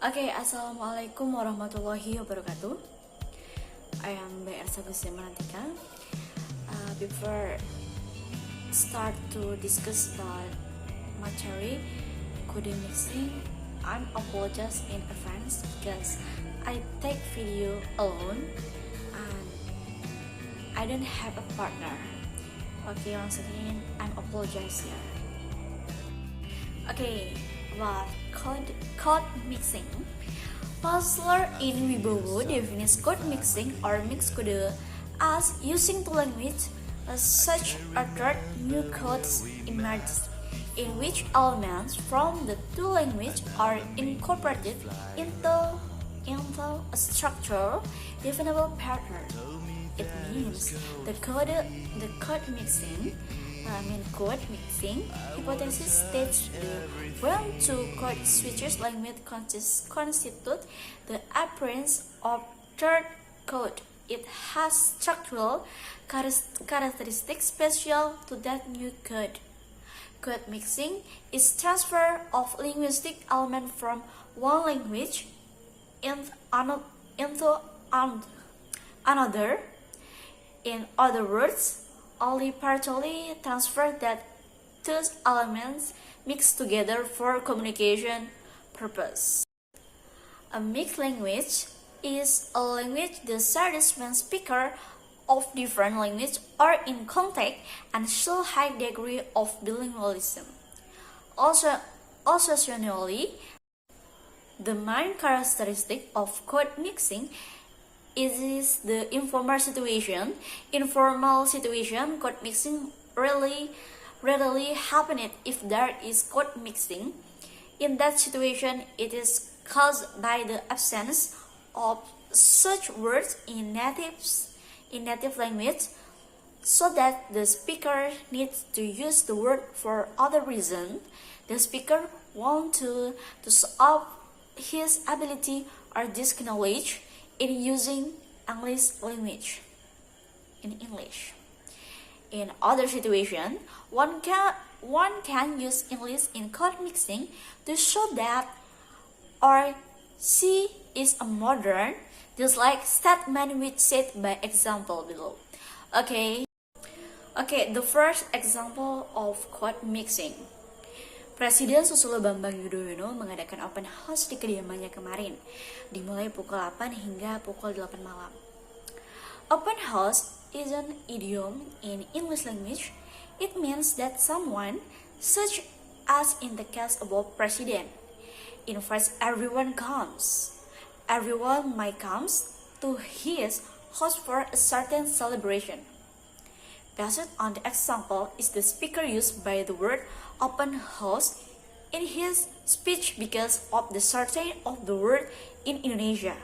Oke, assalamualaikum warahmatullahi wabarakatuh. I am BAIQ ERSA AGUSTIN menantikan. Before start to discuss about materi coding mixing, I'm apologize in advance because I take video alone and I don't have a partner. Okay, once again, I'm apologize here. Okay, about code mixing. Puzzler in Wibowo defines code mixing or mixed code as using two languages such that new codes emerge in which elements from the two languages are incorporated into a structure definable pattern. It means the code mixing hypothesis states when two code switches language constitute the appearance of third code. It has structural characteristics special to that new code. Code mixing is transfer of linguistic element from one language into another. In other words, only partially transfer that those elements mix together for communication purpose. A mixed language is a language that shares when speakers of different languages are in contact and show high degree of bilingualism. Also, associationally, the main characteristic of code mixing is the informal situation. Informal situation, code mixing readily happens if there is code mixing. In that situation, it is caused by the absence of such words in native language, so that the speaker needs to use the word for other reason. The speaker wants to show off his ability or this knowledge in using English language in English. In other situations, one can use English in code mixing to show that or she is a modern, just like statement which said by example below. Okay, the first example of code mixing. Presiden Susilo Bambang Yudhoyono mengadakan open house di kediamannya kemarin, dimulai pukul 8 hingga pukul 8 malam. Open house is an idiom in English language. It means that someone, such as in the case above President, invites everyone comes. Everyone might comes to his house for a certain celebration. Based on the example is the speaker used by the word open house in his speech because of the shortening of the word in Indonesia.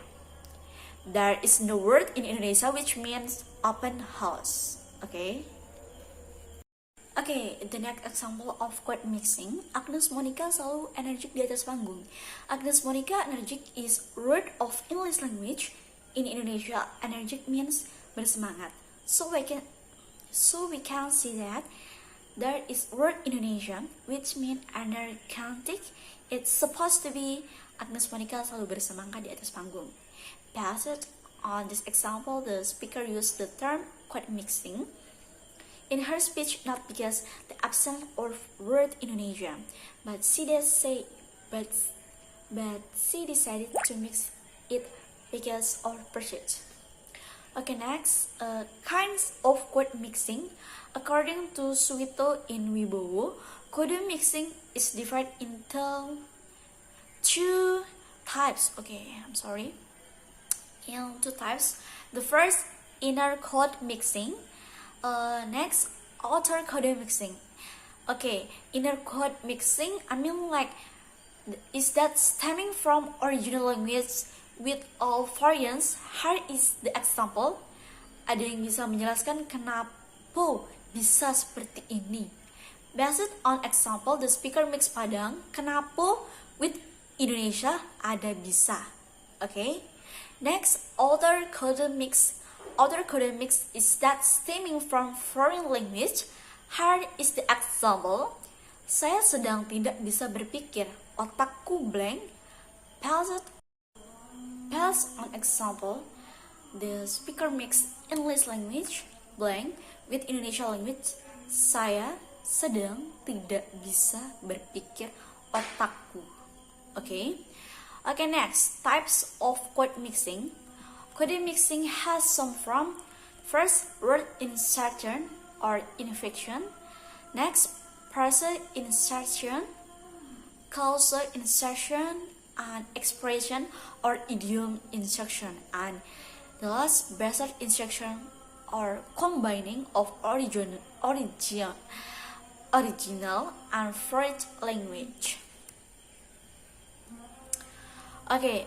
There is no word in Indonesia which means open house. Okay, the next example of code mixing. Agnes Monica selalu energik di atas panggung. Agnes Monica energik is word of English language. In Indonesia, energik means bersemangat. So we can see that there is word Indonesian which means energetic. It's supposed to be Agnes Monica selalu bersemangat di atas panggung. Based on this example, the speaker used the term code mixing in her speech not because the absence of word Indonesia, but she decided to mix it because of pursuit. Okay, next, kinds of code mixing. According to Suwito in Wibowo, code mixing is divided into two types. In two types. The first, inner code mixing. Next, outer code mixing. Okay, inner code mixing, is that stemming from original language with all variants. Here is the example. Ada yang bisa menjelaskan kenapa bisa seperti ini. Based on example, the speaker mix Padang, kenapa with Indonesia ada bisa. Okay. Next, outer code mix. Outer code mix is that stemming from foreign language. Here is the example. Saya sedang tidak bisa berpikir, otakku blank. Based on example, the speaker mix English language blank with Indonesia language. Saya sedang tidak bisa berpikir, otakku. Okay, next, types of quote mixing. Quote mixing has some from first, word insertion or inflection. Next, phrase insertion, causal insertion, and expression or idiom insertion. And the last, basic insertion or combining of original and French language. Okay,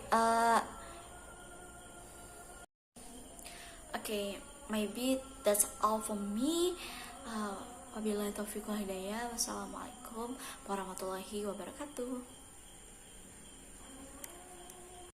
maybe that's all for me. Wabillahi taufiq wal hidayah. Wassalamualaikum warahmatullahi wabarakatuh.